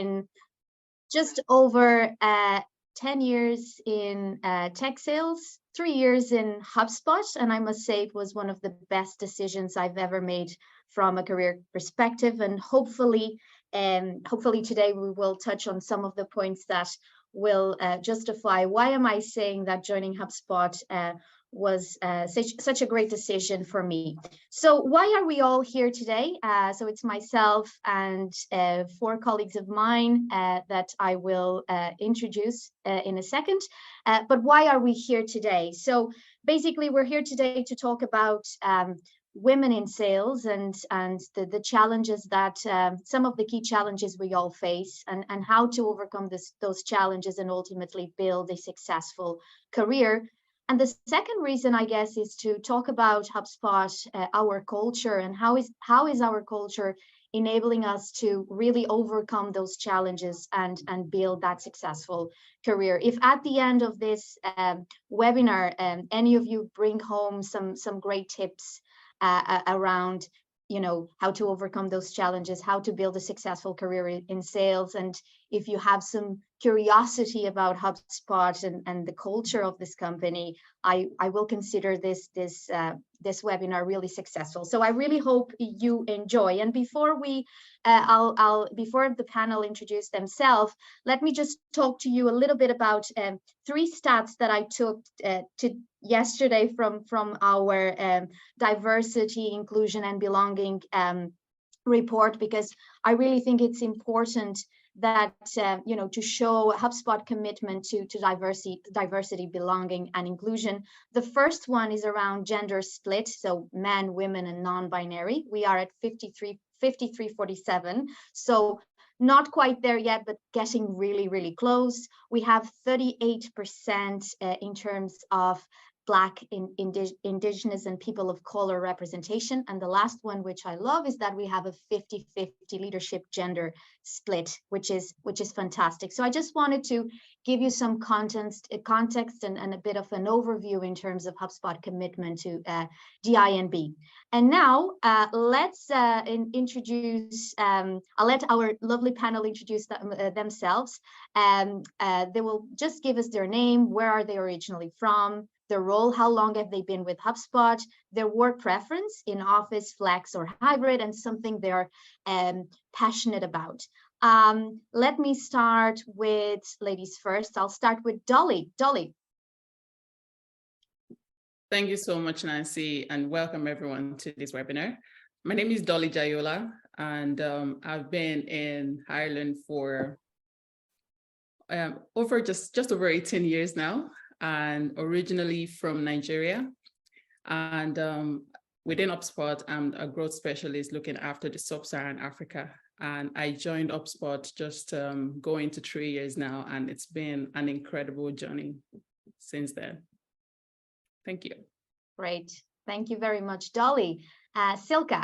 been just over 10 years in tech sales, 3 years in HubSpot, and I must say it was one of the best decisions I've ever made from a career perspective. And hopefully today we will touch on some of the points that will justify why am I saying that joining HubSpot was such a great decision for me. So why are we all here today? So it's myself and 4 colleagues of mine that I will introduce in a second. But why are we here today? So basically, we're here today to talk about women in sales and the challenges that some of the key challenges we all face, and how to overcome those challenges and ultimately build a successful career. And the second reason, I guess, is to talk about HubSpot, our culture, and how is our culture enabling us to really overcome those challenges and build that successful career. If at the end of this webinar, any of you bring home some great tips around, how to overcome those challenges, how to build a successful career in sales, and if you have some curiosity about HubSpot and the culture of this company, I will consider this webinar really successful. So I really hope you enjoy. And before before the panel introduce themselves, let me just talk to you a little bit about 3 stats that I took yesterday from our diversity, inclusion, and belonging report, because I really think it's important that to show HubSpot commitment to diversity, belonging, and inclusion. The first one is around gender split, so men, women, and non-binary. We are at 53-47, so not quite there yet, but getting really, really close. We have 38% in terms of Black, Indigenous, and people of color representation. And the last one, which I love, is that we have a 50-50 leadership gender split, which is fantastic. So I just wanted to give you some context and a bit of an overview in terms of HubSpot commitment to DI&B. And now let's introduce, I'll let our lovely panel introduce themselves. They will just give us their name, where are they originally from, their role, how long have they been with HubSpot, their work preference in office, flex, or hybrid, and something they're passionate about. Let me start with ladies first. I'll start with Dolly. Dolly. Thank you so much, Nancy, and welcome everyone to this webinar. My name is Dolly Jayola, and I've been in Ireland for just over 18 years now, and originally from Nigeria. And within HubSpot, I'm a growth specialist looking after the sub-Saharan Africa. And I joined HubSpot just going to 3 years now, and it's been an incredible journey since then. Thank you. Great. Thank you very much, Dolly. Silke.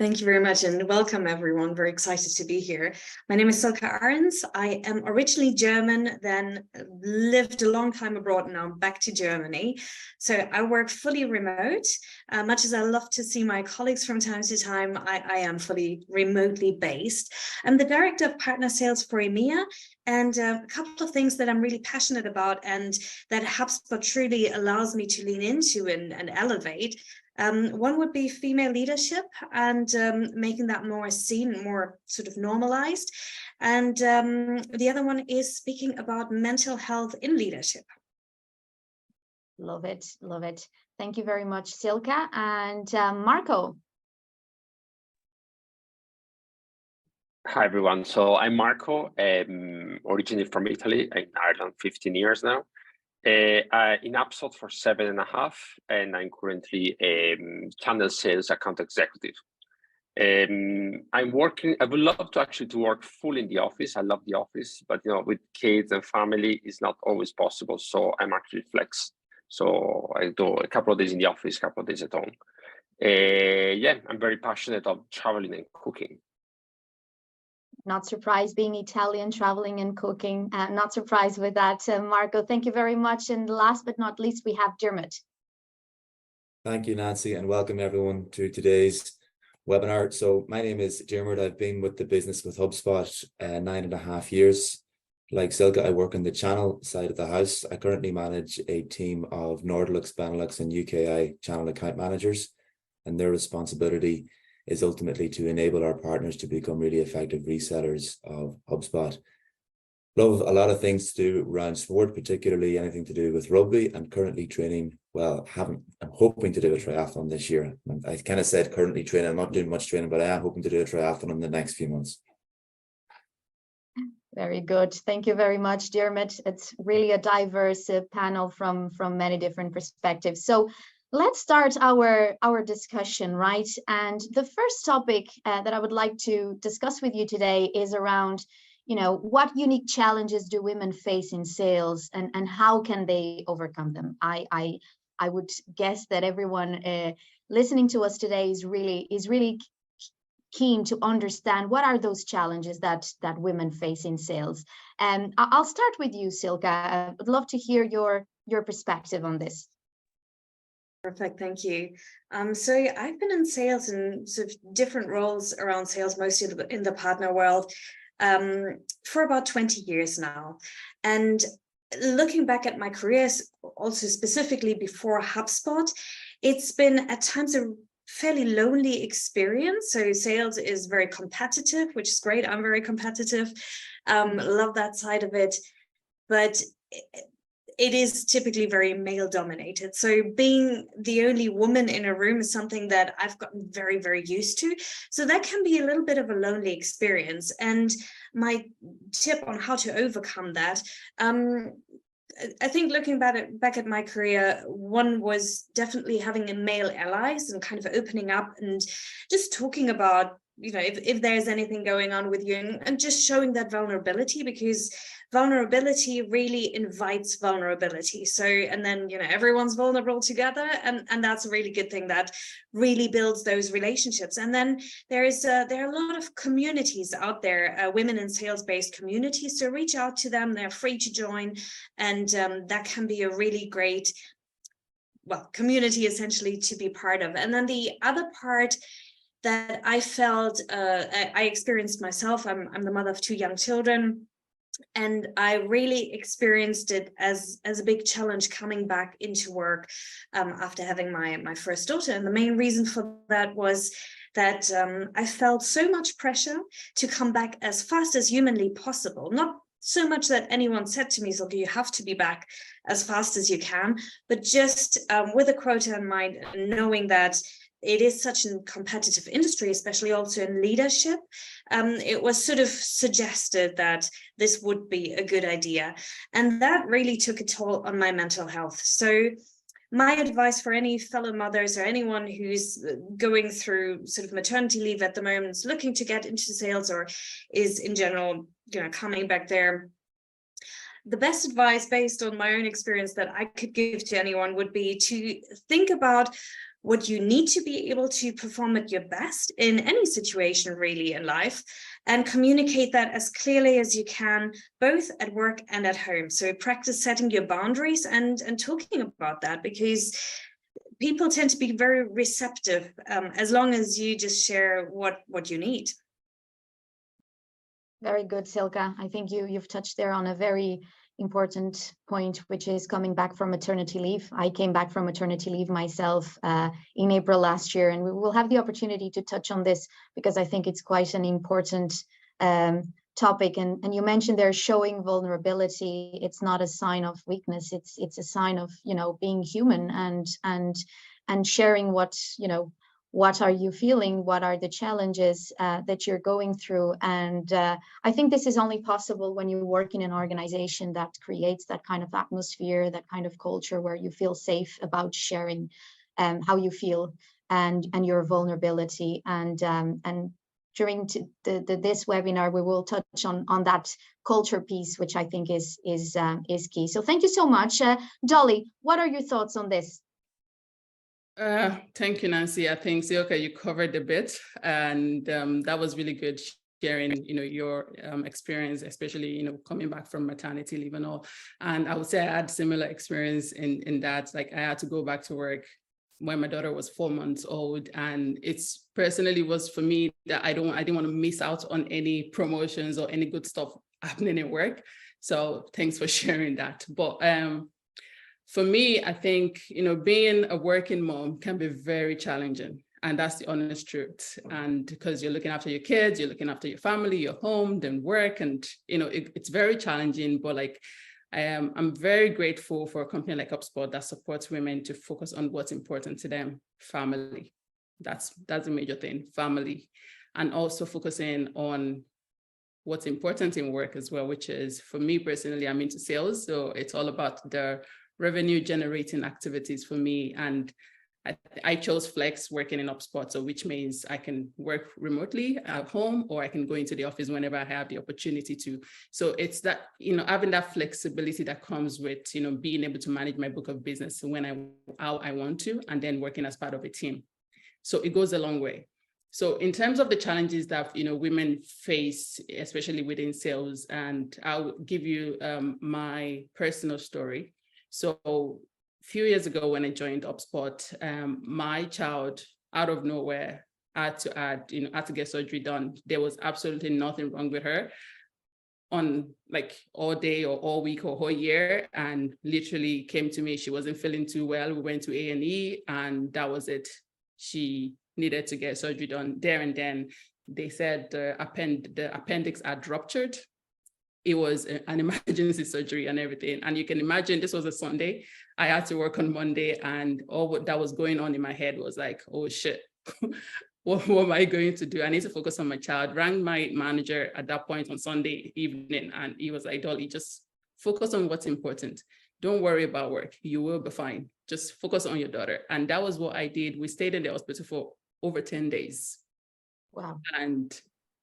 Thank you very much, and welcome everyone. Very excited to be here. My name is Silke Ahrens. I am originally German, then lived a long time abroad, and now I'm back to Germany. So I work fully remote. Much as I love to see my colleagues from time to time, I am fully remotely based. I'm the Director of Partner Sales for EMEA, and a couple of things that I'm really passionate about and that HubSpot truly allows me to lean into and elevate. One would be female leadership and making that more seen, more sort of normalized. And the other one is speaking about mental health in leadership. Love it. Love it. Thank you very much, Silke. And Marco. Hi, everyone. So I'm Marco, originally from Italy, in Ireland, 15 years now. In HubSpot for 7.5, and I'm currently channel sales account executive. I'm working. I would love to actually to work full in the office. I love the office, but with kids and family, it's not always possible. So I'm actually flex. So I do a couple of days in the office, a couple of days at home. Yeah, I'm very passionate about traveling and cooking. Not surprised, being Italian, traveling and cooking. Not surprised with that, Marco. Thank you very much. And last but not least, we have Dermot. Thank you, Nancy, and welcome everyone to today's webinar. So my name is Dermot. I've been with the business with HubSpot 9.5 years. Like Silke, I work on the channel side of the house. I currently manage a team of Nordics, Benelux, and UKI channel account managers, and their responsibility is ultimately to enable our partners to become really effective resellers of HubSpot. Love a lot of things to do around sport, particularly anything to do with rugby, and currently training. Well, I'm hoping to do a triathlon this year. I kind of said currently training. I'm not doing much training, but I am hoping to do a triathlon in the next few months. Very good. Thank you very much, Dermot. It's really a diverse panel from many different perspectives. So let's start our discussion, right? And the first topic that I would like to discuss with you today is around, what unique challenges do women face in sales, and how can they overcome them? I would guess that everyone listening to us today is really keen to understand what are those challenges that women face in sales. And I'll start with you, Silke. I would love to hear your perspective on this. Perfect, thank you. So I've been in sales and sort of different roles around sales, mostly in the partner world, for about 20 years now. And looking back at my careers, also specifically before HubSpot, it's been at times a fairly lonely experience. So sales is very competitive, which is great. I'm very competitive. Love that side of it. But it is typically very male dominated. So being the only woman in a room is something that I've gotten very, very used to. So that can be a little bit of a lonely experience. And my tip on how to overcome that, I think looking back at my career, one was definitely having a male allies and kind of opening up and just talking about, if there's anything going on with you, and just showing that vulnerability, because vulnerability really invites vulnerability. So, and then, everyone's vulnerable together, and that's a really good thing that really builds those relationships. And then there are a lot of communities out there, women in sales-based communities, so reach out to them. They're free to join, and that can be a really great, community essentially to be part of. And then the other part that I felt, I experienced myself, I'm the mother of 2 young children, and I really experienced it as a big challenge coming back into work after having my first daughter. And the main reason for that was that I felt so much pressure to come back as fast as humanly possible. Not so much that anyone said to me, so you have to be back as fast as you can, but just with a quota in mind, knowing that it is such a competitive industry, especially also in leadership. It was sort of suggested that this would be a good idea. And that really took a toll on my mental health. So my advice for any fellow mothers or anyone who's going through sort of maternity leave at the moment, is looking to get into sales or is in general, coming back there, the best advice based on my own experience that I could give to anyone would be to think about what you need to be able to perform at your best in any situation really in life, and communicate that as clearly as you can, both at work and at home. So practice setting your boundaries and talking about that, because people tend to be very receptive as long as you just share what you need. Very good, Silke. I think you've touched there on a very important point, which is coming back from maternity leave. I came back from maternity leave myself in April last year, and we will have the opportunity to touch on this because I think it's quite an important topic. And you mentioned there showing vulnerability. It's not a sign of weakness. It's a sign of being human and sharing what are you feeling? What are the challenges that you're going through? And I think this is only possible when you work in an organization that creates that kind of atmosphere, that kind of culture where you feel safe about sharing how you feel and your vulnerability. And during this webinar, we will touch on that culture piece, which I think is key. So thank you so much. Dolly, what are your thoughts on this? Thank you, Nancy. I think, Silke, you covered a bit, and that was really good sharing, your experience, especially, coming back from maternity leave and all. And I would say I had similar experience in that, like I had to go back to work when my daughter was 4 months old. And it's personally was for me that I didn't want to miss out on any promotions or any good stuff happening at work. So thanks for sharing that. But for me, I think, being a working mom can be very challenging. And that's the honest truth. And because you're looking after your kids, you're looking after your family, your home, then work. And, it's very challenging. But like, I'm very grateful for a company like HubSpot that supports women to focus on what's important to them, family. That's a major thing, family. And also focusing on what's important in work as well, which is, for me personally, I'm into sales. So it's all about the revenue generating activities for me. And I chose flex working in HubSpot, so which means I can work remotely at home, or I can go into the office whenever I have the opportunity to. So it's that, having that flexibility that comes with, being able to manage my book of business how I want to, and then working as part of a team. So it goes a long way. So in terms of the challenges that, women face, especially within sales, and I'll give you my personal story. So a few years ago when I joined HubSpot, my child, out of nowhere, had to get surgery done. There was absolutely nothing wrong with her on like all day or all week or whole year, and literally came to me. She wasn't feeling too well. We went to A&E, and that was it. She needed to get surgery done there and then. They said the appendix had ruptured. It was an emergency surgery and everything. And you can imagine, this was a Sunday. I had to work on Monday, and all that was going on in my head was like, oh shit, what am I going to do? I need to focus on my child. Rang my manager at that point on Sunday evening, and he was like, Dolly, just focus on what's important. Don't worry about work. You will be fine. Just focus on your daughter. And that was what I did. We stayed in the hospital for over 10 days. Wow. And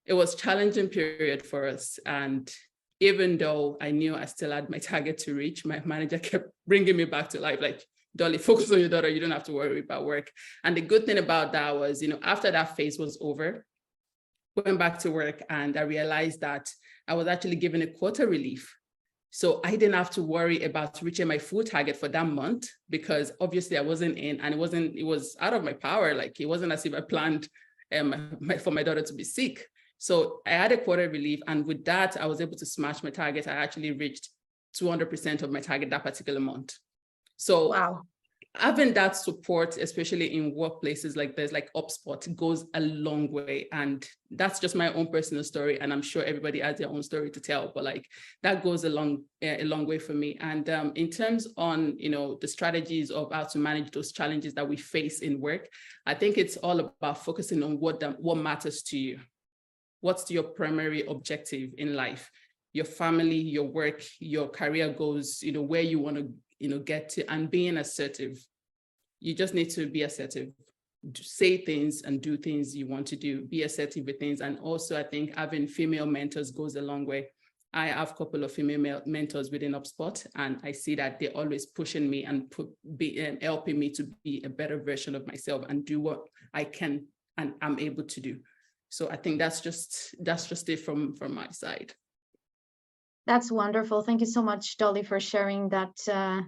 it was a challenging period for us. And even though I knew I still had my target to reach, my manager kept bringing me back to life, like, Dolly, focus on your daughter. You don't have to worry about work. And the good thing about that was, after that phase was over, went back to work, and I realized that I was actually given a quota relief. So I didn't have to worry about reaching my full target for that month, because obviously I wasn't in, and it was out of my power. Like, it wasn't as if I planned for my daughter to be sick. So I had a quota relief, and with that, I was able to smash my target. I actually reached 200% of my target that particular month. So wow, having that support, especially in workplaces like this, like HubSpot, goes a long way. And that's just my own personal story. And I'm sure everybody has their own story to tell, but like, that goes a long way for me. And in terms on, the strategies of how to manage those challenges that we face in work, I think it's all about focusing on what matters to you. What's your primary objective in life? Your family, your work, your career goals, where you want to, get to, and being assertive. You just need to be assertive. Say things and do things you want to do. Be assertive with things. And also, I think having female mentors goes a long way. I have a couple of female mentors within HubSpot, and I see that they're always pushing me and helping me to be a better version of myself and do what I can and I'm able to do. So I think that's just it from my side. that's wonderful. Thank you so much, Dolly, for sharing that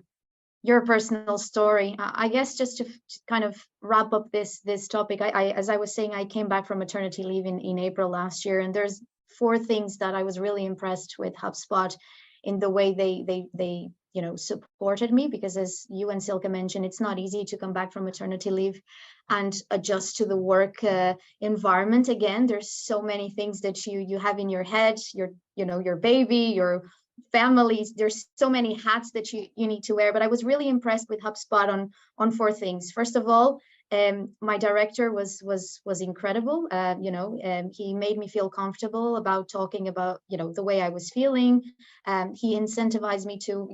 your personal story. I guess just to kind of wrap up this topic, I as I was saying, I came back from maternity leave in April last year, and there's 4 things that I was really impressed with HubSpot in the way they supported me, because as you and Silke mentioned, it's not easy to come back from maternity leave and adjust to the work environment again. There's so many things that you have in your head, your baby, your families. There's so many hats that you need to wear. But I was really impressed with HubSpot on 4 things. First of all, my director was incredible. He made me feel comfortable about talking about the way I was feeling. He incentivized me to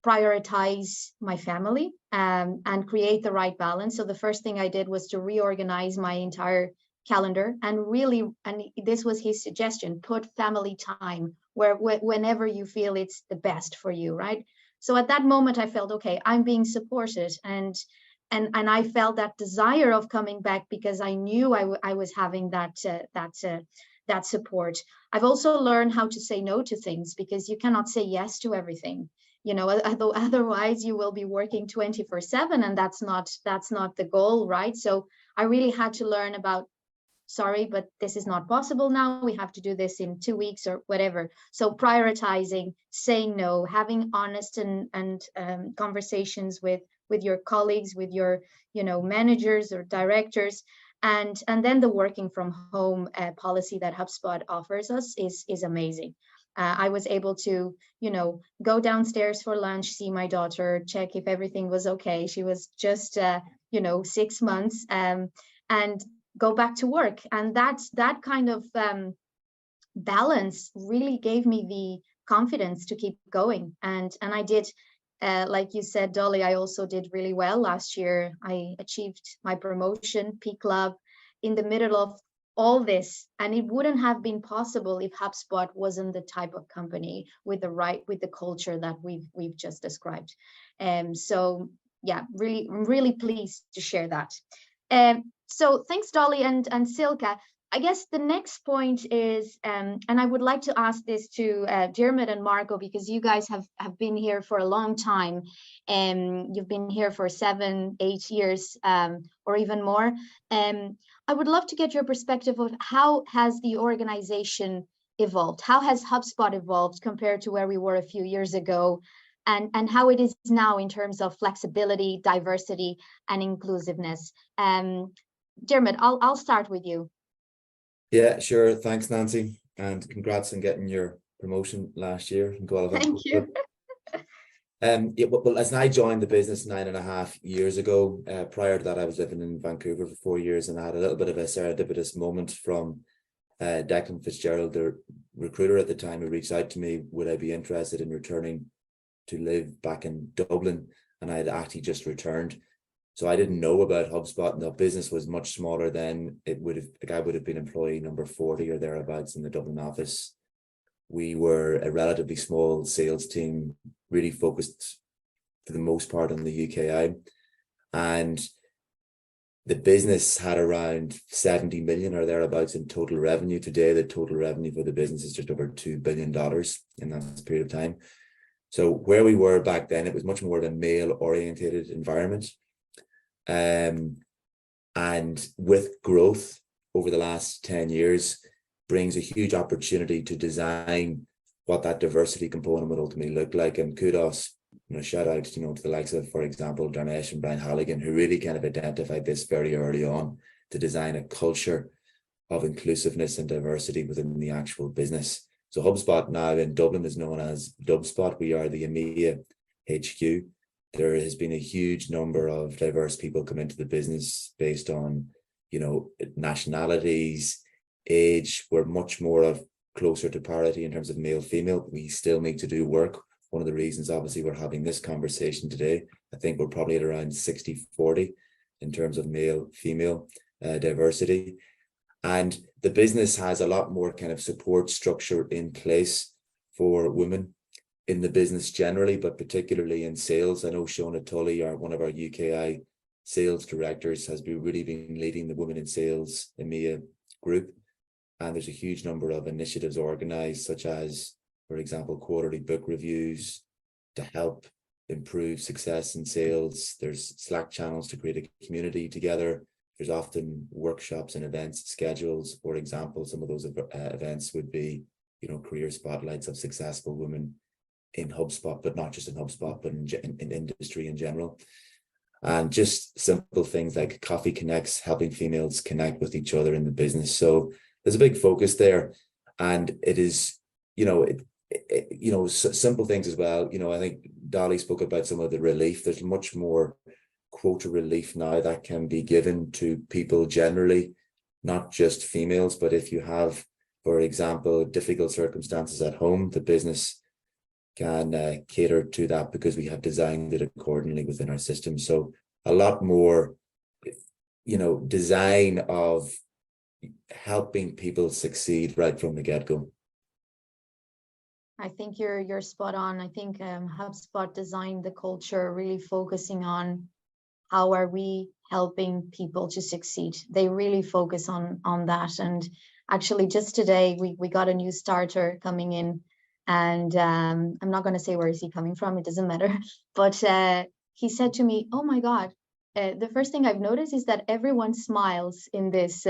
prioritize my family and create the right balance. So the first thing I did was to reorganize my entire calendar, and this was his suggestion: put family time whenever you feel it's the best for you, right? So at that moment I felt, okay, I'm being supported, and I felt that desire of coming back because I knew I was having that support. I've also learned how to say no to things, because you cannot say yes to everything. otherwise you will be working 24/7, and that's not the goal, right? So I really had to learn about, sorry, but this is not possible now. We have to do this in 2 weeks or whatever. So prioritizing, saying no, having honest and conversations with your colleagues, with your managers or directors, and then the working from home policy that HubSpot offers us is amazing. I was able to, go downstairs for lunch, see my daughter, check if everything was okay. She was just, 6 months, and go back to work. And that kind of balance really gave me the confidence to keep going. And I did, like you said, Dolly, I also did really well last year. I achieved my promotion, Peak Club, in the middle of all this, and it wouldn't have been possible if HubSpot wasn't the type of company with the culture that we've just described. So yeah, really pleased to share that. So thanks, Dolly and Silke. I guess the next point is, and I would like to ask this to Dermot and Marco, because you guys have been here for a long time, and you've been here for 7, 8 years, or even more. I would love to get your perspective of how has the organization evolved? How has HubSpot evolved compared to where we were a few years ago? And how it is now in terms of flexibility, diversity, and inclusiveness. Dermot, I'll start with you. Yeah, sure. Thanks, Nancy, and congrats on getting your promotion last year. Thank you. Yeah, well, as I joined the business 9.5 years ago, prior to that, I was living in Vancouver for 4 years, and I had a little bit of a serendipitous moment from Declan Fitzgerald, the recruiter at the time, who reached out to me, would I be interested in returning to live back in Dublin? And I had actually just returned. So I didn't know about HubSpot, and the business was much smaller then. I would have been employee number 40 or thereabouts in the Dublin office. We were a relatively small sales team, really focused for the most part on the UKI. And the business had around 70 million or thereabouts in total revenue. Today, the total revenue for the business is just over $2 billion in that period of time. So where we were back then, it was much more of a male-orientated environment. And with growth over the last 10 years brings a huge opportunity to design what that diversity component would ultimately look like. And kudos, shout out, to the likes of, for example, Darnesh and Brian Halligan, who really kind of identified this very early on to design a culture of inclusiveness and diversity within the actual business. So HubSpot now in Dublin is known as HubSpot. We are the EMEA HQ. There has been a huge number of diverse people come into the business based on, nationalities, age. We're much more of closer to parity in terms of male, female. We still need to do work. One of the reasons, obviously, we're having this conversation today, I think we're probably at around 60-40 in terms of male, female diversity. And the business has a lot more kind of support structure in place for women in the business generally, but particularly in sales. I know Shona Tully, one of our UKI sales directors, has really been leading the Women in Sales EMEA group. And there's a huge number of initiatives organized, such as, for example, quarterly book reviews to help improve success in sales. There's Slack channels to create a community together. There's often workshops and events schedules. For example, some of those events would be, career spotlights of successful women in HubSpot, but not just in HubSpot, but in industry in general. And just simple things like coffee connects, helping females connect with each other in the business. So there's a big focus there, and it is, simple things as well. I think Dolly spoke about some of the relief. There's much more quota relief now that can be given to people generally, not just females. But if you have, for example, difficult circumstances at home, the business can cater to that because we have designed it accordingly within our system. So a lot more, design of helping people succeed right from the get-go. I think you're spot on. I think HubSpot designed the culture really focusing on how are we helping people to succeed. They really focus on that. And actually just today we got a new starter coming in And I'm not going to say where is he coming from, it doesn't matter. But he said to me, oh my God, the first thing I've noticed is that everyone smiles in this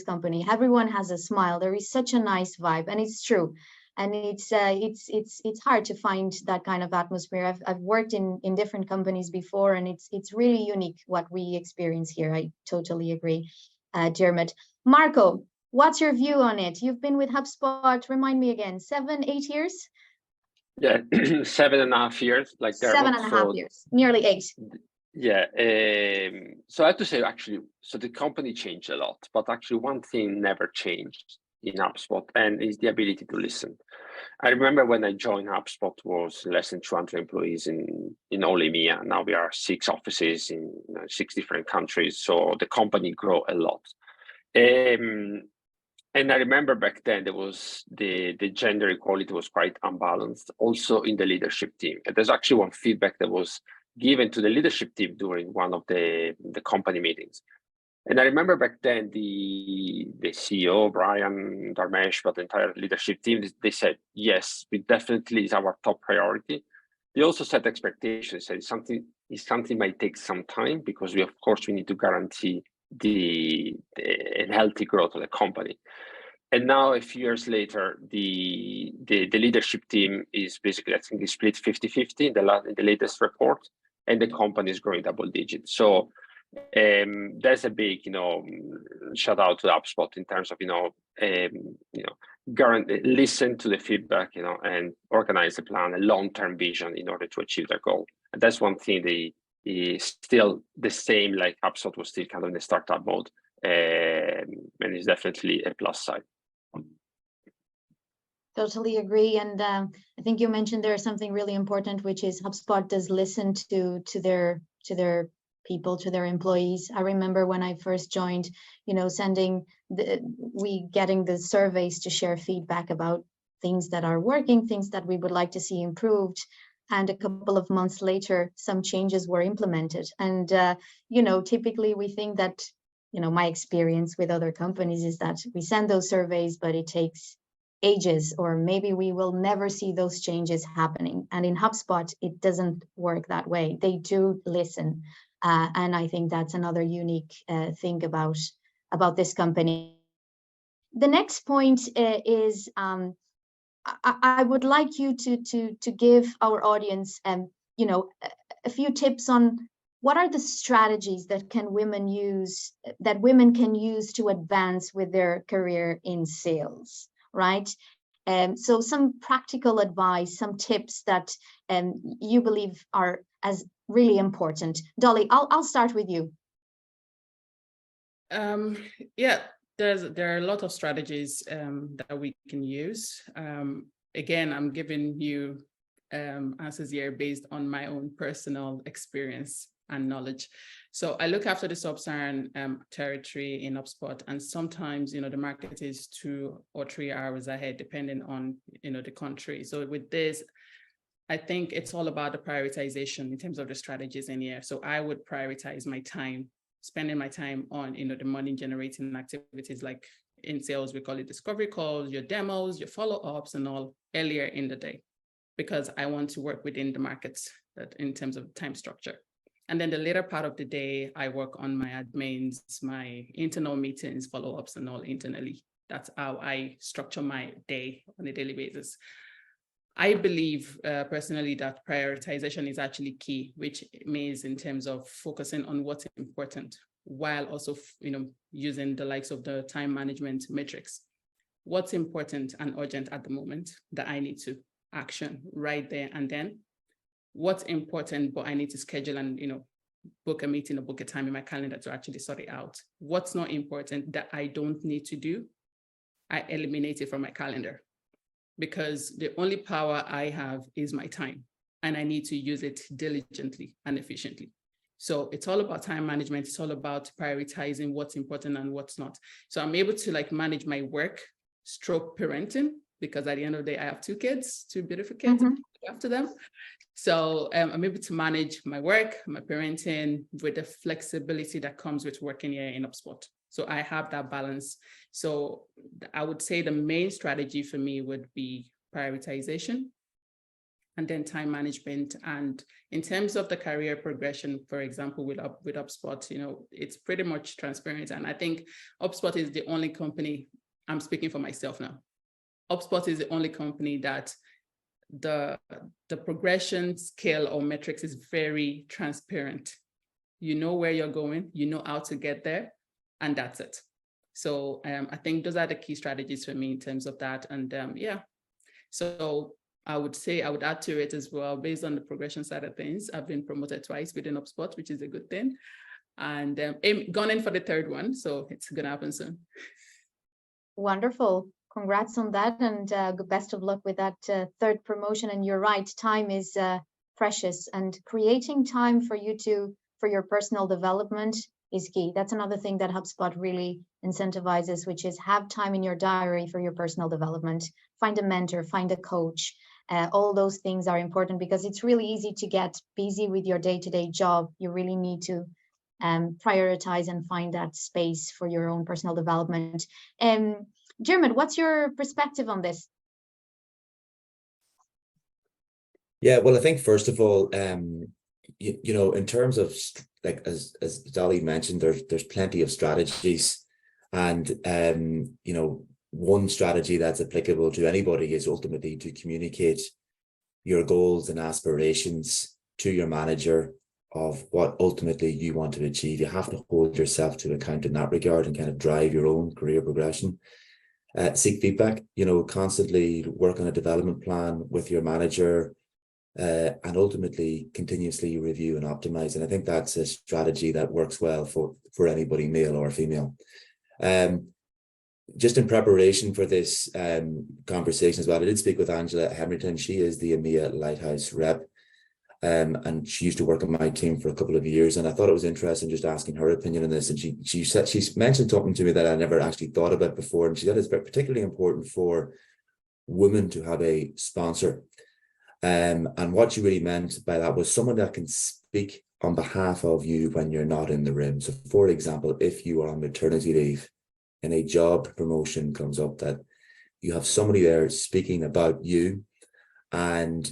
company. Everyone has a smile. There is such a nice vibe, and it's true. And it's hard to find that kind of atmosphere. I've worked in different companies before, and it's really unique what we experience here. I totally agree, Dermot. Marco, what's your view on it? You've been with HubSpot, remind me again, 7, 8 years? Yeah, 7.5 years, like Dermot. 7.5 years, nearly 8. Yeah, so I have to say, actually, so the company changed a lot, but actually one thing never changed in HubSpot, and is the ability to listen. I remember when I joined, HubSpot was less than 200 employees in all EMEA. Now we are 6 offices in 6 different countries, so the company grew a lot. And I remember back then there was the gender equality was quite unbalanced, also in the leadership team. And there's actually one feedback that was given to the leadership team during one of the company meetings. And I remember back then the CEO, Brian, Dharmesh, but the entire leadership team, they said, yes, it definitely is our top priority. They also set expectations, and something might take some time, because we need to guarantee the healthy growth of the company. And now, a few years later, the leadership team is basically, I think, is split 50-50 in the latest report, and the company is growing double digits. So there's a big, shout out to HubSpot in terms of, listen to the feedback, and organize a plan, a long-term vision in order to achieve their goal. And that's one thing that is still the same, like HubSpot was still kind of in the startup mode, and it's definitely a plus side. Totally agree. And I think you mentioned there's something really important, which is HubSpot does listen to their people, to their employees. I remember when I first joined, getting the surveys to share feedback about things that are working, things that we would like to see improved. And a couple of months later, some changes were implemented. And, typically we think that, my experience with other companies is that we send those surveys, but it takes ages, or maybe we will never see those changes happening. And in HubSpot, it doesn't work that way. They do listen. And I think that's another unique thing about this company. The next point is I would like you to give our audience a few tips on what are the strategies that women can use to advance with their career in sales, right? So some practical advice, some tips that you believe are as really important. Dolly, I'll start with you. Yeah, there are a lot of strategies that we can use. Again, I'm giving you answers here based on my own personal experience and knowledge. So I look after the sub-Saharan territory in HubSpot, and sometimes, the market is 2 or 3 hours ahead, depending on, the country. So with this, I think it's all about the prioritization in terms of the strategies in here. So I would prioritize my time, spending my time on, the money generating activities, like in sales, we call it discovery calls, your demos, your follow-ups, and all earlier in the day, because I want to work within the markets that in terms of time structure. And then the later part of the day, I work on my admins, my internal meetings, follow-ups, and all internally. That's how I structure my day on a daily basis. I believe personally that prioritization is actually key, which means in terms of focusing on what's important, while also, using the likes of the time management metrics. What's important and urgent at the moment that I need to action right there and then? What's important, but I need to schedule and, book a meeting or book a time in my calendar to actually sort it out. What's not important that I don't need to do, I eliminate it from my calendar, because the only power I have is my time, and I need to use it diligently and efficiently. So it's all about time management. It's all about prioritizing what's important and what's not. So I'm able to manage my work stroke parenting, because at the end of the day, I have 2 kids, 2 beautiful kids after them. So I'm able to manage my work, my parenting, with the flexibility that comes with working here in HubSpot. So I have that balance. So I would say the main strategy for me would be prioritization, and then time management. And in terms of the career progression, for example, with HubSpot, you know, it's pretty much transparent. And I think HubSpot is the only company, I'm speaking for myself now, HubSpot is the only company that the progression scale or metrics is very transparent. You know where you're going, you know how to get there, and that's it. So I think those are the key strategies for me in terms of that. And yeah, so I would say I would add to it as well, based on the progression side of things. I've been promoted twice within HubSpot, which is a good thing. And gone in for the third one. So it's going to happen soon. Wonderful. Congrats on that. And best of luck with that third promotion. And you're right, time is precious. And creating time for your personal development is key. That's another thing that HubSpot really incentivizes, which is have time in your diary for your personal development. Find a mentor, find a coach. All those things are important because it's really easy to get busy with your day-to-day job. You really need to prioritize and find that space for your own personal development. Dermot, what's your perspective on this? Yeah, well, I think first of all, you know, in terms of, like, as Dolly mentioned, there's plenty of strategies, and you know, one strategy that's applicable to anybody is ultimately to communicate your goals and aspirations to your manager of what ultimately you want to achieve. You have to hold yourself to account in that regard and kind of drive your own career progression. Seek feedback, you know, constantly work on a development plan with your manager, and ultimately continuously review and optimize. And I think that's a strategy that works well for anybody, male or female. Just in preparation for this conversation as well, I did speak with Angela Hamilton. She is the EMEA Lighthouse rep, and she used to work on my team for a couple of years. And I thought it was interesting just asking her opinion on this. And she's mentioned something to me that I never actually thought about before. And she said it's particularly important for women to have a sponsor. And what she really meant by that was someone that can speak on behalf of you when you're not in the room. So, for example, if you are on maternity leave and a job promotion comes up, that you have somebody there speaking about you and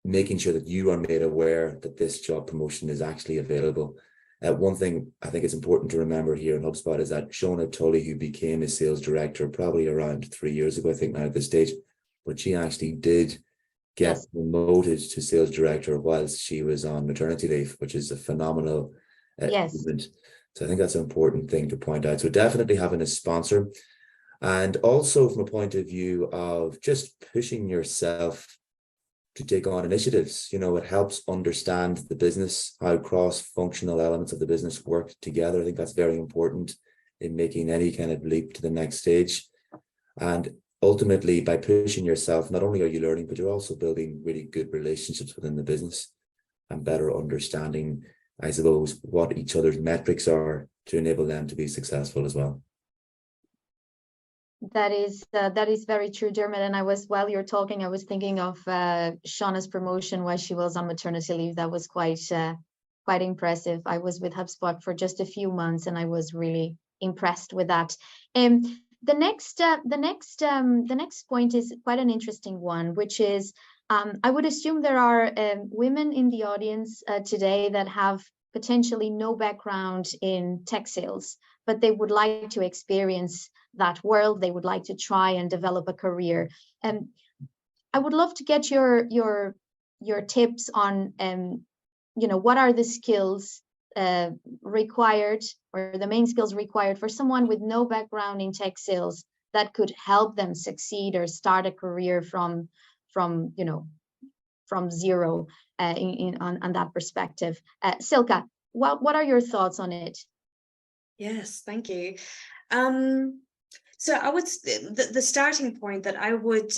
making sure that you are made aware that this job promotion is actually available. One thing I think is important to remember here in HubSpot is that Shona Tully, who became a sales director probably around 3 years ago, I think now at this stage, but she actually did get promoted to sales director whilst she was on maternity leave, which is a phenomenal achievement. So I think that's an important thing to point out. So definitely having a sponsor, and also from a point of view of just pushing yourself to take on initiatives. You know, it helps understand the business, how cross-functional elements of the business work together. I think that's very important in making any kind of leap to the next stage. And ultimately, by pushing yourself, not only are you learning, but you're also building really good relationships within the business and better understanding, I suppose, what each other's metrics are to enable them to be successful as well. That is very true, Dermot. And while you're talking, I was thinking of Shauna's promotion while she was on maternity leave. That was quite impressive. I was with HubSpot for just a few months, and I was really impressed with that. The next point is quite an interesting one, which is I would assume there are women in the audience today that have potentially no background in tech sales, but they would like to experience that world. They would like to try and develop a career. I would love to get your tips on, you know, what are the skills required, or the main skills required for someone with no background in tech sales that could help them succeed or start a career from zero on that perspective. Silke, what are your thoughts on it? Yes, thank you. So I would, the starting point that I would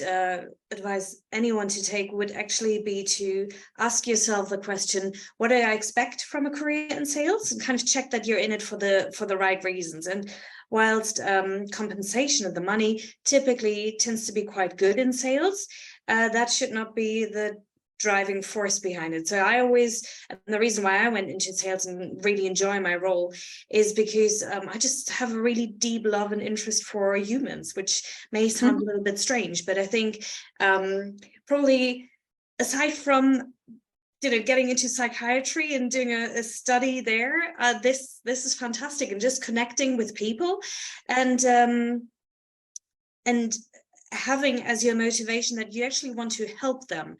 advise anyone to take would actually be to ask yourself the question, what do I expect from a career in sales? And kind of check that you're in it for the right reasons. And whilst compensation of the money typically tends to be quite good in sales, that should not be the driving force behind it. So I always, and the reason why I went into sales and really enjoy my role is because I just have a really deep love and interest for humans, which may sound a little bit strange, but I think probably aside from getting into psychiatry and doing a study there, this is fantastic, and just connecting with people and having as your motivation that you actually want to help them.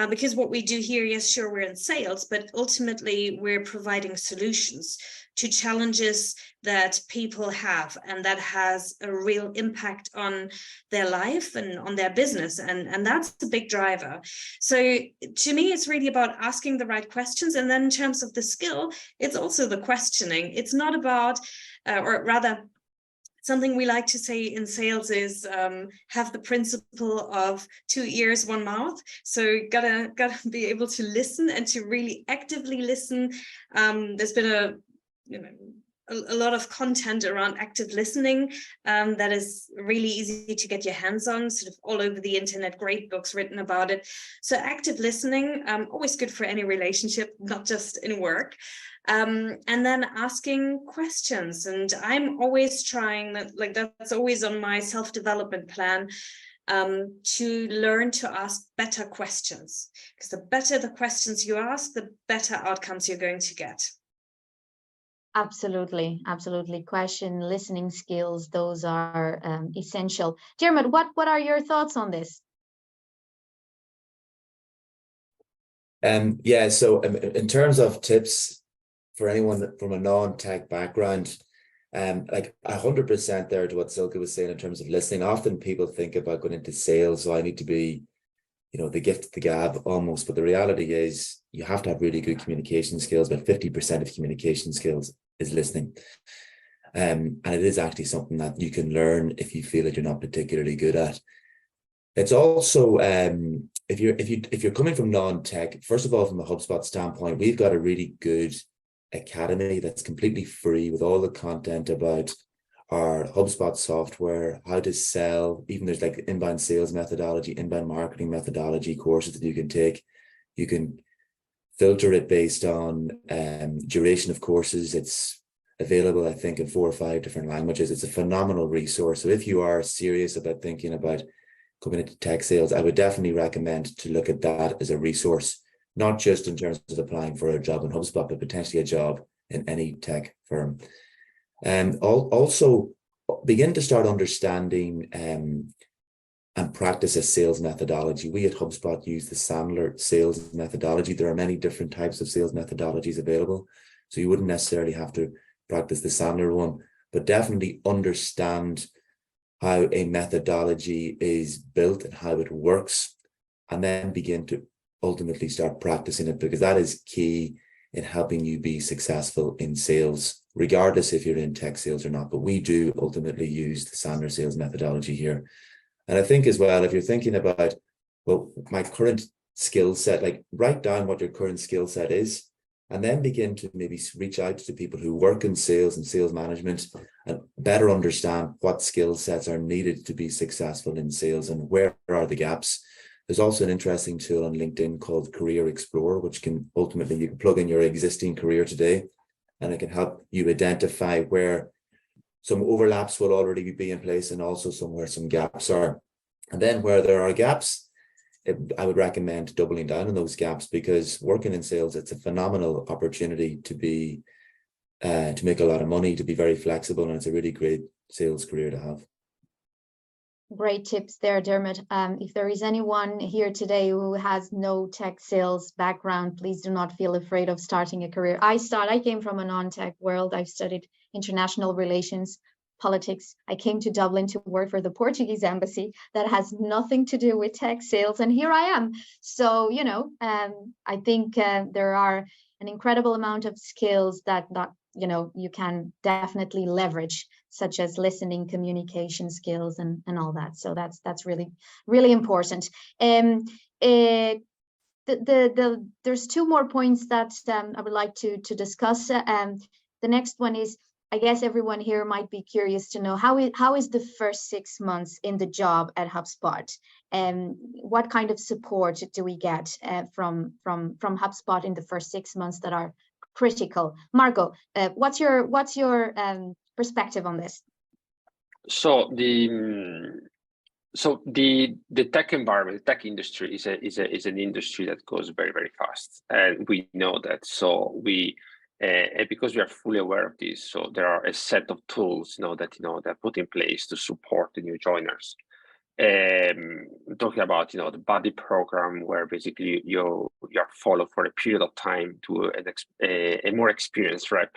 Because what we do here, yes, sure, we're in sales, but ultimately we're providing solutions to challenges that people have, and that has a real impact on their life and on their business, and that's the big driver. So to me, it's really about asking the right questions, and then in terms of the skill, it's also the questioning. It's not about, or rather, something we like to say in sales is have the principle of 2 ears, 1 mouth. So gotta be able to listen and to really actively listen. There's been a lot of content around active listening that is really easy to get your hands on, sort of all over the internet, great books written about it. So active listening, always good for any relationship, not just in work. And then asking questions. And I'm always trying that, like that's always on my self-development plan, to learn to ask better questions, because the better the questions you ask, the better outcomes you're going to get. Absolutely. Question, listening skills, those are essential. Dermot, what are your thoughts on this? Yeah, so in terms of tips for anyone from a non-tech background, like 100% there to what Silke was saying in terms of listening. Often people think about going into sales, so I need to be, the gift of the gab almost, but the reality is you have to have really good communication skills. But 50% of communication skills is listening. And it is actually something that you can learn if you feel that you're not particularly good at. It's also, if you're coming from non-tech, first of all, from a HubSpot standpoint, we've got a really good academy that's completely free with all the content about our HubSpot software, how to sell. Even there's like inbound sales methodology, inbound marketing methodology courses that you can take. You can filter it based on duration of courses. It's available, I think, in 4 or 5 different languages. It's a phenomenal resource. So if you are serious about thinking about coming into tech sales, I would definitely recommend to look at that as a resource, not just in terms of applying for a job in HubSpot, but potentially a job in any tech firm. And also begin to start understanding and practice a sales methodology. We at HubSpot use the Sandler sales methodology. There are many different types of sales methodologies available, so you wouldn't necessarily have to practice the Sandler one, but definitely understand how a methodology is built and how it works, and then begin to ultimately start practicing it, because that is key in helping you be successful in sales, regardless if you're in tech sales or not. But we do ultimately use the Sandler sales methodology here. And I think as well, if you're thinking about, well, my current skill set, like write down what your current skill set is, and then begin to maybe reach out to people who work in sales and sales management and better understand what skill sets are needed to be successful in sales and where are the gaps. There's also an interesting tool on LinkedIn called Career Explorer, which can ultimately, you can plug in your existing career today, and it can help you identify where some overlaps will already be in place and also somewhere some gaps are. And then where there are gaps, I would recommend doubling down on those gaps, because working in sales, it's a phenomenal opportunity to be, to make a lot of money, to be very flexible, and it's a really great sales career to have. Great tips there, Dermot. If there is anyone here today who has no tech sales background, please do not feel afraid of starting a career. I came from a non-tech world. I've studied international relations, politics. I came to Dublin to work for the Portuguese embassy. That has nothing to do with tech sales, and here I am. So, I think there are an incredible amount of skills that you can definitely leverage, such as listening, communication skills, and all that. So that's really, really important. There's 2 more points that I would like to discuss. The next one is I guess everyone here might be curious to know how is the first 6 months in the job at HubSpot, and what kind of support do we get from HubSpot in the first 6 months that are critical? Marco, what's your perspective on this? So the tech environment, the tech industry is an industry that goes very, very fast, and we know that. So because we are fully aware of this, so there are a set of tools that are put in place to support the new joiners. Talking about the buddy program, where basically you're followed for a period of time to a more experienced rep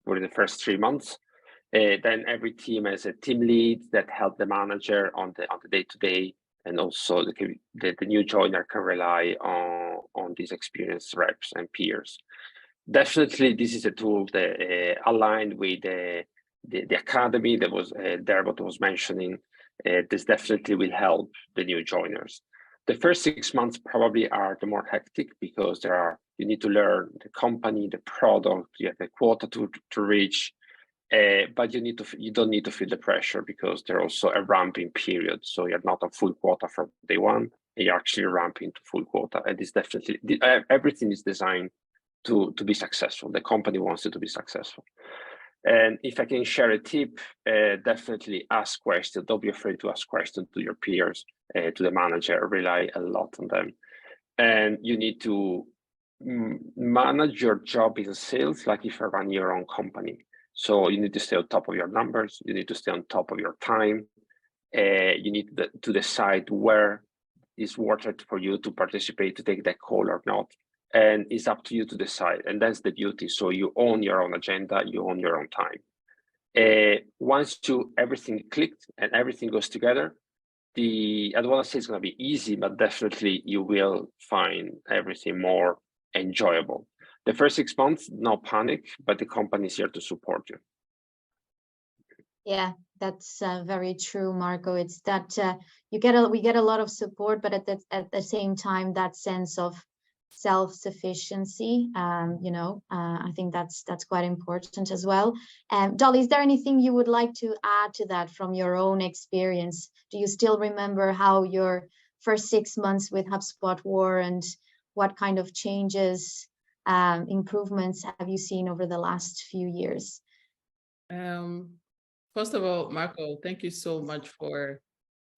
for the first 3 months. Then every team has a team lead that help the manager on the day-to-day, and also the new joiner can rely on these experienced reps and peers. Definitely, this is a tool that aligned with the academy that was Dermot was mentioning. This definitely will help the new joiners. The first 6 months probably are the more hectic, because you need to learn the company, the product, you have a quota to reach. But you don't need to feel the pressure, because there's also a ramping period. So you're not on full quota from day one, and you're actually ramping to full quota. And it's definitely everything is designed to be successful. The company wants it to be successful. And if I can share a tip, definitely ask questions. Don't be afraid to ask questions to your peers, to the manager. Rely a lot on them. And you need to manage your job in sales like if you run your own company. So you need to stay on top of your numbers. You need to stay on top of your time. You need to decide where is worth it for you to participate, to take that call or not. And it's up to you to decide. And that's the beauty. So you own your own agenda, you own your own time. Once everything clicked and everything goes together, I don't want to say it's going to be easy, but definitely you will find everything more enjoyable. The first 6 months, no panic, but the company is here to support you. Yeah, that's very true, Marco. It's that we get a lot of support, but at the same time, that sense of self-sufficiency, I think that's quite important as well. Dolly, is there anything you would like to add to that from your own experience? Do you still remember how your first 6 months with HubSpot were, and what kind of changes, improvements have you seen over the last few years? First of all, Marco, thank you so much for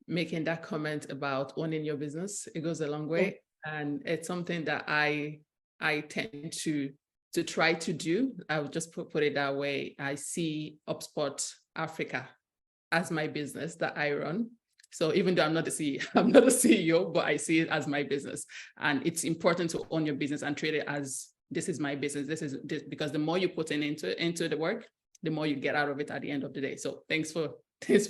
making that comment about owning your business. It goes a long way. And it's something that I tend to try to do. I would just put it that way. I see HubSpot Africa as my business that I run. So even though I'm not the CEO, but I see it as my business. And it's important to own your business and treat it as, this is my business. This is because the more you put into the work, the more you get out of it at the end of the day. So thanks for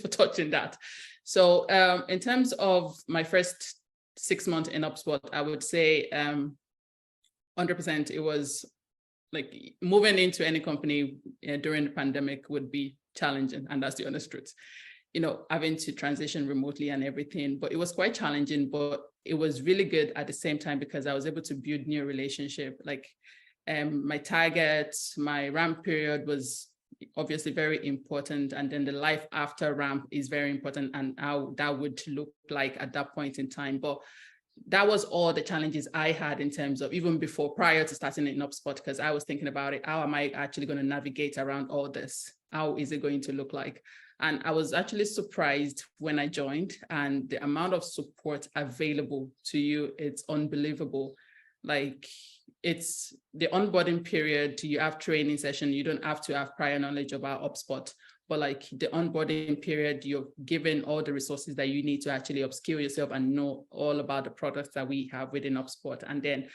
touching that. So in terms of my first 6 months in HubSpot, I would say 100%. It was like moving into any company during the pandemic would be challenging, and that's the honest truth. Having to transition remotely and everything, but it was quite challenging, but it was really good at the same time, because I was able to build new relationship. Like my target, my ramp period was obviously very important, and then the life after ramp is very important, and how that would look like at that point in time. But that was all the challenges I had in terms of, even prior to starting in HubSpot, because I was thinking about it, how am I actually going to navigate around all this? How is it going to look like? And I was actually surprised when I joined, and the amount of support available to you, it's unbelievable. Like, it's the onboarding period, you have training session, you don't have to have prior knowledge about HubSpot, but like the onboarding period, you're given all the resources that you need to actually upskill yourself and know all about the products that we have within HubSpot. And then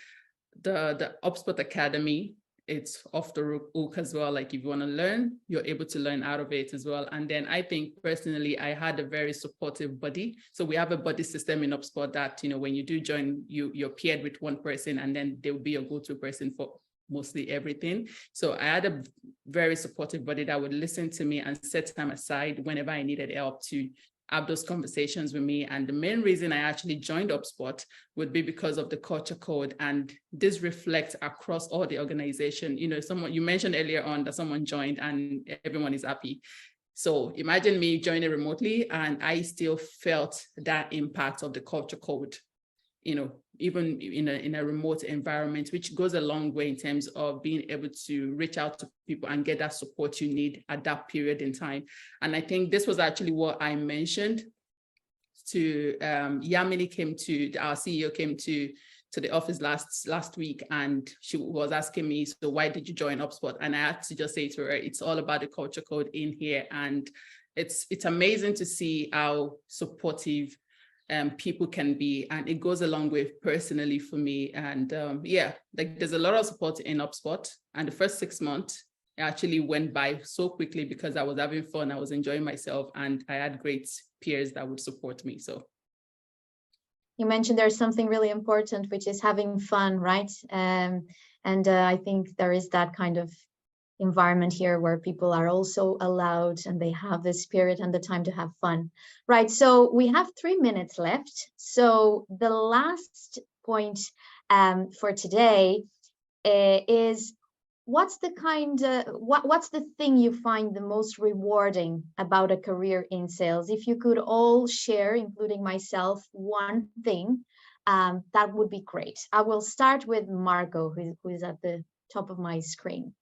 the HubSpot Academy, it's off the hook as well. Like if you want to learn, you're able to learn out of it as well. And then I think personally, I had a very supportive buddy. So we have a buddy system in HubSpot that, when you do join, you're paired with one person, and then there will be a go-to person for mostly everything. So I had a very supportive buddy that would listen to me and set time aside whenever I needed help to have those conversations with me. And the main reason I actually joined HubSpot would be because of the culture code. And this reflects across all the organization. You know, you mentioned earlier on that someone joined and everyone is happy. So imagine me joining remotely and I still felt that impact of the culture code, you know, even in a remote environment, which goes a long way in terms of being able to reach out to people and get that support you need at that period in time. And I think this was actually what I mentioned to Yamini our CEO came to the office last week, and she was asking me, so why did you join HubSpot? And I had to just say to her, it's all about the culture code in here. And it's amazing to see how supportive people can be, and it goes a long way personally for me. And yeah, like there's a lot of support in HubSpot, and the first 6 months it actually went by so quickly because I was having fun, I was enjoying myself, and I had great peers that would support me. So you mentioned there's something really important, which is having fun, right? And I think there is that kind of environment here where people are also allowed and they have the spirit and the time to have fun, right? So we have 3 minutes left. So the last point for today is what's the thing you find the most rewarding about a career in sales? If you could all share, including myself, one thing, that would be great. I will start with Marco, who is at the top of my screen.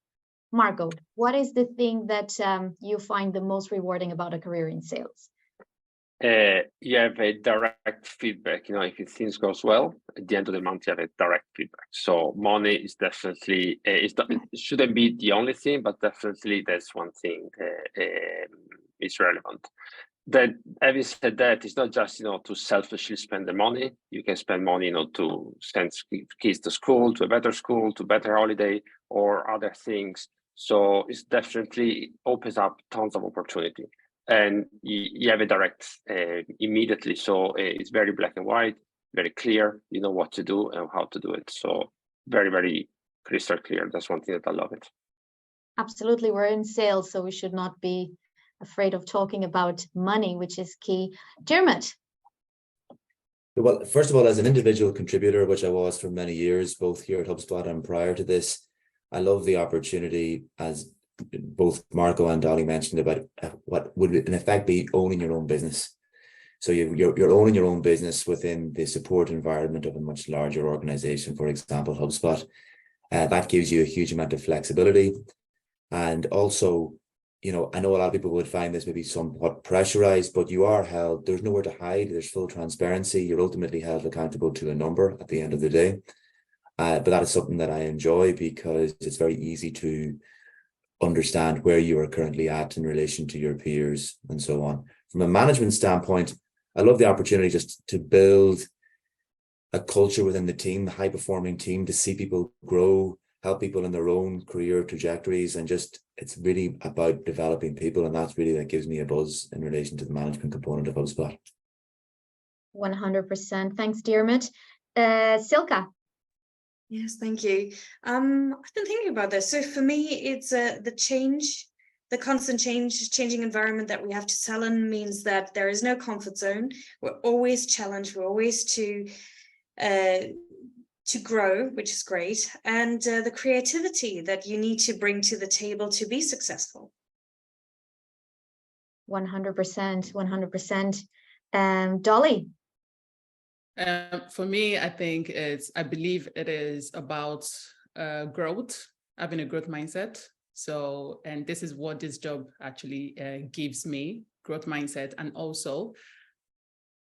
Marco, what is the thing that you find the most rewarding about a career in sales? You have a direct feedback. You know, if things goes well, at the end of the month, you have a direct feedback. So money is definitely, it shouldn't be the only thing, but definitely that's one thing is relevant. Then, having said that, it's not just, you know, to selfishly spend the money. You can spend money, you know, to send kids to school, to a better school, to better holiday, or other things. So it's definitely opens up tons of opportunity. And you have a direct immediately. So it's very black and white, very clear. You know what to do and how to do it. So very, very crystal clear. That's one thing that I love it. Absolutely. We're in sales, so we should not be afraid of talking about money, which is key. Dermot. Well, first of all, as an individual contributor, which I was for many years, both here at HubSpot and prior to this, I love the opportunity, as both Marco and Dolly mentioned, about what would in effect be owning your own business. So you're owning your own business within the support environment of a much larger organization, for example, HubSpot. That gives you a huge amount of flexibility. And also, you know, I know a lot of people would find this maybe somewhat pressurized, but you are held, there's nowhere to hide, there's full transparency. You're ultimately held accountable to a number at the end of the day. But that is something that I enjoy because it's very easy to understand where you are currently at in relation to your peers and so on. From a management standpoint, I love the opportunity just to build a culture within the team, a high-performing team, to see people grow, help people in their own career trajectories, and just it's really about developing people, and that's really that gives me a buzz in relation to the management component of HubSpot. 100%. Thanks, Dermot. Silka. Yes, thank you. I've been thinking about this. So for me, it's the constant changing environment that we have to sell in means that there is no comfort zone. We're always challenged. We're always to grow, which is great. And the creativity that you need to bring to the table to be successful. 100%, 100%. Dolly. For me, I believe it is about growth, having a growth mindset. So, and this is what this job actually gives me, growth mindset, and also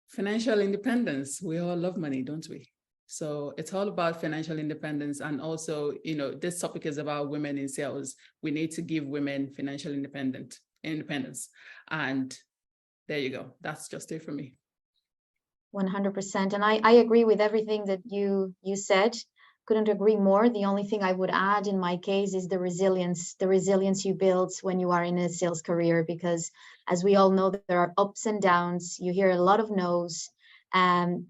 financial independence. We all love money, don't we? So it's all about financial independence. And also, you know, this topic is about women in sales. We need to give women financial independence. And there you go. That's just it for me. 100%. And I agree with everything that you said. Couldn't agree more. The only thing I would add in my case is the resilience you build when you are in a sales career, because as we all know, there are ups and downs. You hear a lot of no's, and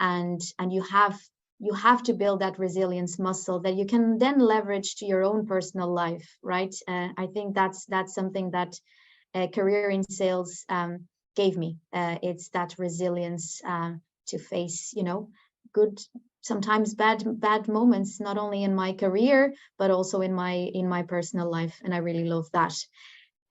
you have to build that resilience muscle that you can then leverage to your own personal life, right? I think that's something that a career in sales gave me. It's that resilience to face, you know, good, sometimes bad moments, not only in my career, but also in my personal life. And I really love that.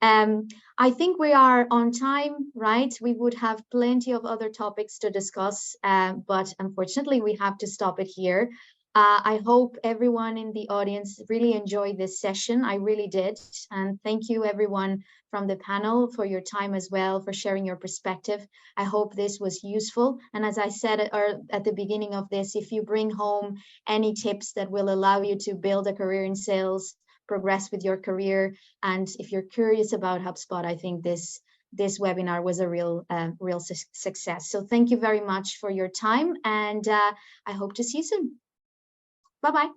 I think we are on time, right? We would have plenty of other topics to discuss, but unfortunately we have to stop it here. I hope everyone in the audience really enjoyed this session. I really did. And thank you everyone from the panel for your time as well, for sharing your perspective. I hope this was useful. And as I said at the beginning of this, if you bring home any tips that will allow you to build a career in sales, progress with your career, and if you're curious about HubSpot, I think this webinar was a real success. So thank you very much for your time, and I hope to see you soon. Bye-bye.